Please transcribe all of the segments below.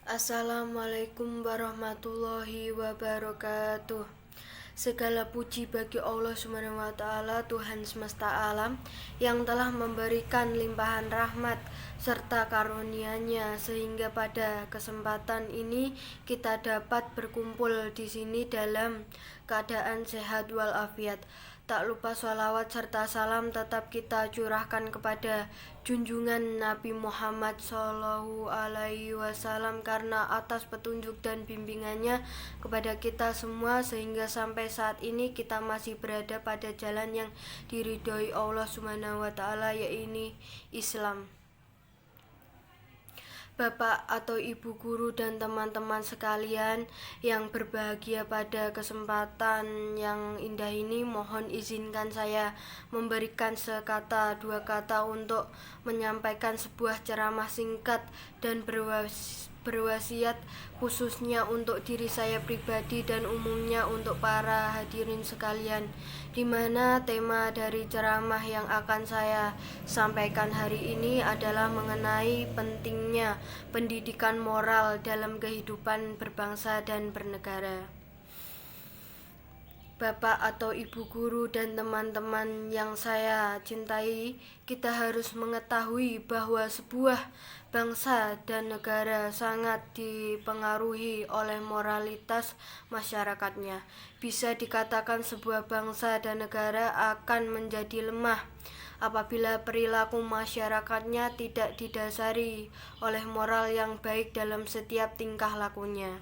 Assalamualaikum warahmatullahi wabarakatuh. Segala puji bagi Allah Subhanahu wa Ta'ala, Tuhan semesta alam, yang telah memberikan limpahan rahmat serta karunia-Nya sehingga pada kesempatan ini kita dapat berkumpul di sini dalam keadaan sehat walafiat. Tak lupa sholawat serta salam tetap kita curahkan kepada junjungan Nabi Muhammad SAW, karena atas petunjuk dan bimbingannya kepada kita semua sehingga sampai saat ini kita masih berada pada jalan yang diridhoi Allah Subhanahu wa Ta'ala, yaitu Islam. Bapak atau Ibu guru dan teman-teman sekalian yang berbahagia, pada kesempatan yang indah ini mohon izinkan saya memberikan sekata dua kata untuk menyampaikan sebuah ceramah singkat dan berwasiat khususnya untuk diri saya pribadi dan umumnya untuk para hadirin sekalian, di mana tema dari ceramah yang akan saya sampaikan hari ini adalah mengenai pentingnya pendidikan moral dalam kehidupan berbangsa dan bernegara. Bapak atau Ibu guru dan teman-teman yang saya cintai, kita harus mengetahui bahwa sebuah bangsa dan negara sangat dipengaruhi oleh moralitas masyarakatnya. Bisa dikatakan sebuah bangsa dan negara akan menjadi lemah apabila perilaku masyarakatnya tidak didasari oleh moral yang baik dalam setiap tingkah lakunya.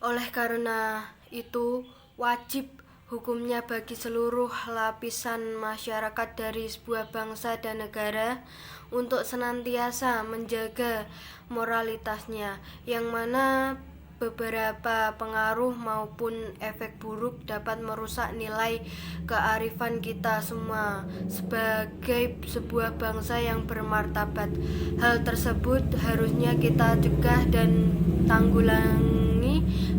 Oleh karena itu, wajib hukumnya bagi seluruh lapisan masyarakat dari sebuah bangsa dan negara untuk senantiasa menjaga moralitasnya, yang mana beberapa pengaruh maupun efek buruk dapat merusak nilai kearifan kita semua sebagai sebuah bangsa yang bermartabat. Hal tersebut harusnya kita cegah dan tanggulangi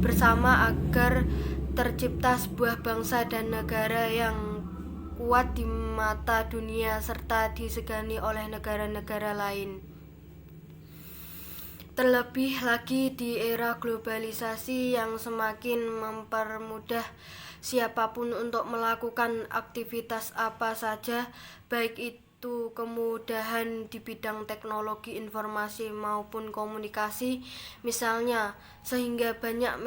bersama agar tercipta sebuah bangsa dan negara yang kuat di mata dunia serta disegani oleh negara-negara lain. Terlebih lagi di era globalisasi yang semakin mempermudah siapapun untuk melakukan aktivitas apa saja, baik itu kemudahan di bidang teknologi informasi maupun komunikasi misalnya, sehingga banyak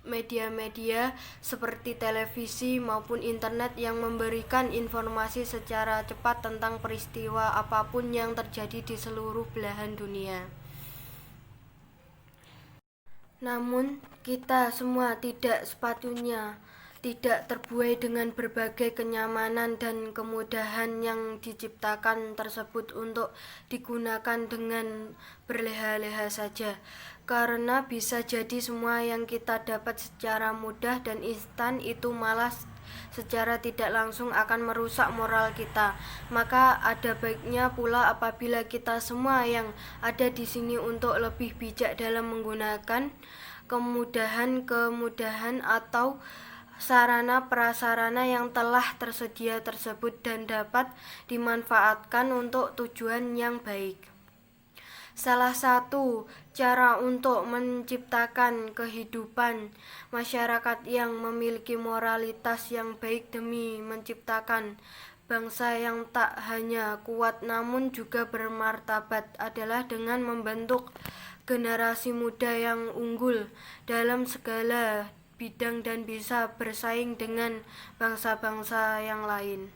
media seperti televisi maupun internet yang memberikan informasi secara cepat tentang peristiwa apapun yang terjadi di seluruh belahan dunia. Namun, kita semua sepatutnya tidak terbuai dengan berbagai kenyamanan dan kemudahan yang diciptakan tersebut untuk digunakan dengan berleha-leha saja, karena bisa jadi semua yang kita dapat secara mudah dan instan itu malah secara tidak langsung akan merusak moral kita. Maka ada baiknya pula apabila kita semua yang ada di sini untuk lebih bijak dalam menggunakan kemudahan atau sarana prasarana yang telah tersedia tersebut dan dapat dimanfaatkan untuk tujuan yang baik. Salah satu cara untuk menciptakan kehidupan masyarakat yang memiliki moralitas yang baik demi menciptakan bangsa yang tak hanya kuat namun juga bermartabat adalah dengan membentuk generasi muda yang unggul dalam segala bidang dan bisa bersaing dengan bangsa-bangsa yang lain.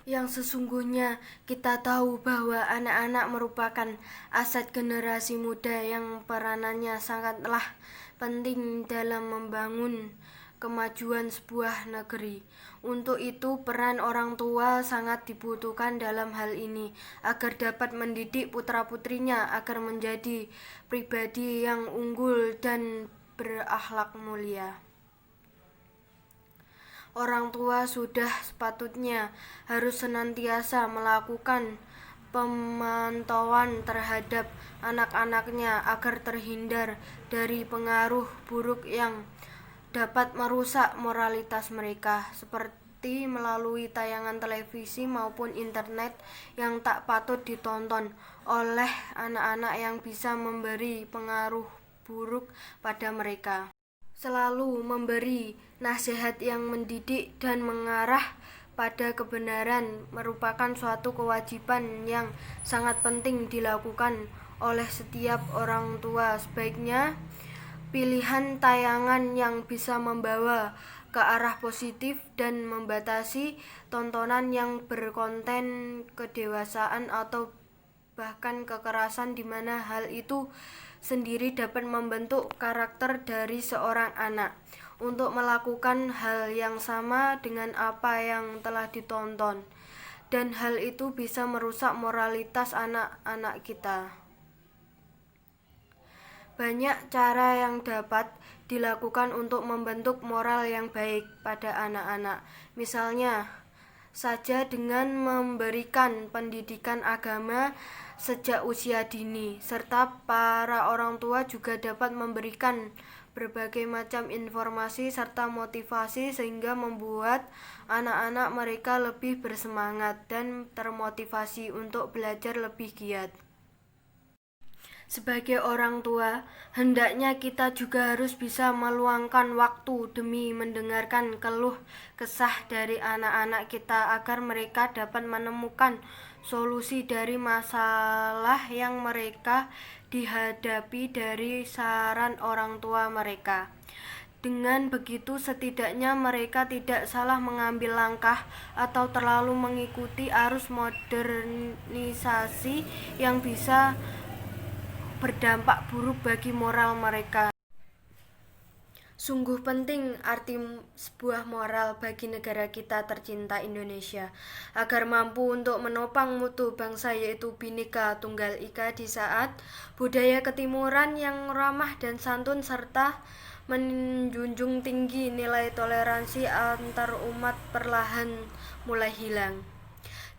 Yang sesungguhnya kita tahu bahwa anak-anak merupakan aset generasi muda yang peranannya sangatlah penting dalam membangun kemajuan sebuah negeri. Untuk itu, peran orang tua sangat dibutuhkan dalam hal ini, agar dapat mendidik putra-putrinya agar menjadi pribadi yang unggul dan berakhlak mulia. Orang tua sudah sepatutnya harus senantiasa melakukan pemantauan terhadap anak-anaknya agar terhindar dari pengaruh buruk yang dapat merusak moralitas mereka, seperti seperti melalui tayangan televisi maupun internet yang tak patut ditonton oleh anak-anak yang bisa memberi pengaruh buruk pada mereka. Selalu memberi nasihat yang mendidik dan mengarah pada kebenaran merupakan suatu kewajiban yang sangat penting dilakukan oleh setiap orang tua. Sebaiknya pilihan tayangan yang bisa membawa ke arah positif dan membatasi tontonan yang berkonten kedewasaan atau bahkan kekerasan, di mana hal itu sendiri dapat membentuk karakter dari seorang anak untuk melakukan hal yang sama dengan apa yang telah ditonton, dan hal itu bisa merusak moralitas anak-anak kita. Banyak cara yang dapat dilakukan untuk membentuk moral yang baik pada anak-anak. Misalnya saja dengan memberikan pendidikan agama sejak usia dini, serta para orang tua juga dapat memberikan berbagai macam informasi serta motivasi sehingga membuat anak-anak mereka lebih bersemangat dan termotivasi untuk belajar lebih giat. Sebagai orang tua, hendaknya kita juga harus bisa meluangkan waktu demi mendengarkan keluh kesah dari anak-anak kita agar mereka dapat menemukan solusi dari masalah yang mereka dihadapi dari saran orang tua mereka. Dengan begitu, setidaknya mereka tidak salah mengambil langkah atau terlalu mengikuti arus modernisasi yang bisa berdampak buruk bagi moral mereka. Sungguh penting arti sebuah moral bagi negara kita tercinta Indonesia, agar mampu untuk menopang mutu bangsa yaitu Bhinneka Tunggal Ika di saat budaya ketimuran yang ramah dan santun serta menjunjung tinggi nilai toleransi antar umat perlahan mulai hilang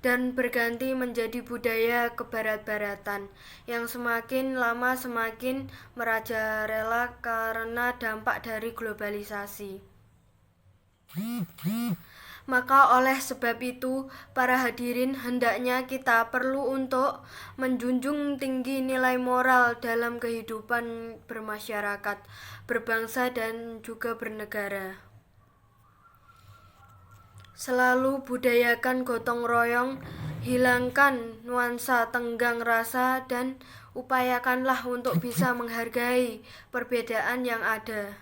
dan berganti menjadi budaya kebarat-baratan yang semakin lama semakin merajalela karena dampak dari globalisasi. Maka oleh sebab itu, para hadirin, hendaknya kita perlu untuk menjunjung tinggi nilai moral dalam kehidupan bermasyarakat, berbangsa dan juga bernegara. Selalu budayakan gotong royong, hilangkan nuansa tenggang rasa, dan upayakanlah untuk bisa menghargai perbedaan yang ada.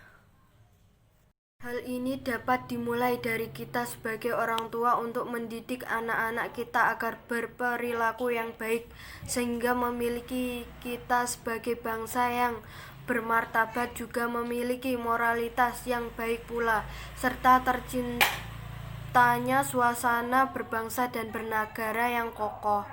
Hal ini dapat dimulai dari kita sebagai orang tua untuk mendidik anak-anak kita agar berperilaku yang baik, sehingga memiliki kita sebagai bangsa yang bermartabat juga memiliki moralitas yang baik pula, serta terciptanya suasana berbangsa dan bernegara yang kokoh.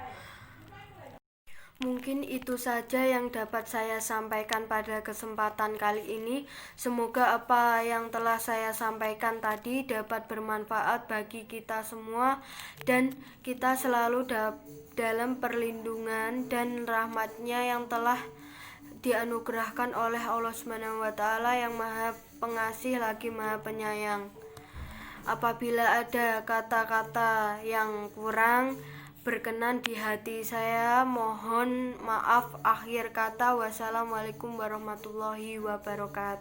Mungkin itu saja yang dapat saya sampaikan pada kesempatan kali ini. Semoga apa yang telah saya sampaikan tadi dapat bermanfaat bagi kita semua dan kita selalu dalam perlindungan dan rahmat-Nya yang telah dianugerahkan oleh Allah SWT yang Maha Pengasih lagi Maha Penyayang. Apabila ada kata-kata yang kurang berkenan di hati saya, mohon maaf. Akhir kata, wassalamualaikum warahmatullahi wabarakatuh.